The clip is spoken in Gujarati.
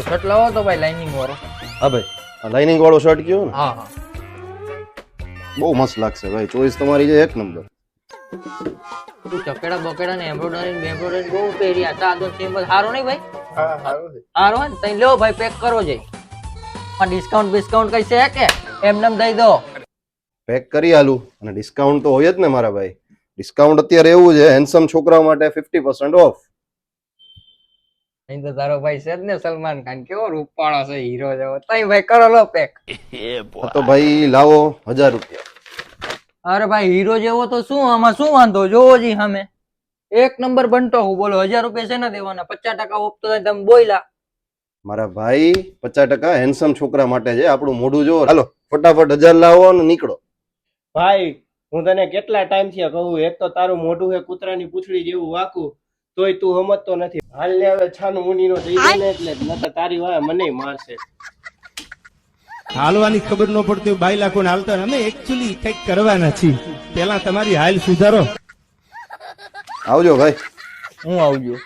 શર્ટ લાવો તો ભાઈ લાઇનિંગ વાળો. હા ભાઈ, આ લાઇનિંગ વાળો શર્ટ કયો ને, હા હા. બહુ મસ્ત લાગશે ભાઈ. ચોઈસ તમારી છે એક નંબર. તું ચકેડા બકેડા ને એમ્બ્રોઇડરી બહુ પહેર્યા સાદો સિમ્પલ સારો નહીં ભાઈ? હા સારું છે. સારો હોય ને તઈ લ્યો ભાઈ, પેક કરો જઈ. ડિસ્કાઉન્ટ કઈ છે કે એમનેમ દઈ દો? પેક કરી આલું, અને ડિસ્કાઉન્ટ તો હોય જ ને મારા ભાઈ. ડિસ્કાઉન્ટ અત્યારે એવું છે, હેન્ડસમ છોકરાઓ માટે 50% ઓફ. અહીં તો તારો ભાઈ છે જ ને સલમાન ખાન, કેવો રૂપાળો છે, હીરો જેવો. તઈ ભાઈ કરો લો પેક. તો ભાઈ લાવો 1000 રૂપિયા. અરે ભાઈ હીરો જેવો તો શું, આમાં શું વાંધો? જોવો જી સામે એક નંબર બનતો હું. બોલો 1000 રૂપિયા છે ને દેવાના? 50% ઓફ તો થાય, તમે બોયલા. મારા ભાઈ 50% હેન્ડસમ છોકરા માટે છે. આપણું મોઢું જો. હાલો ફટાફટ 1000 લાવો અને નીકળો. ભાઈ હું તને કેટલા ટાઈમ થી કહું, એક તો તારું મોઢું છે કૂતરાની પૂંછડી જેવું વાકું, તોય તું સમજતો નથી. હાલ ને હવે છાનું મુનીનો દઈ દે ને, એટલે નકર તારી વાય મને મારશે. હાલવાની ખબર ન પડતી બાઈ લાખો હાલતા. અમે એકચ્યુઅલી કઈક કરવાના છીએ. પેલા તમારી હાલ સુધારો. આવજો ભાઈ. હું આવજો.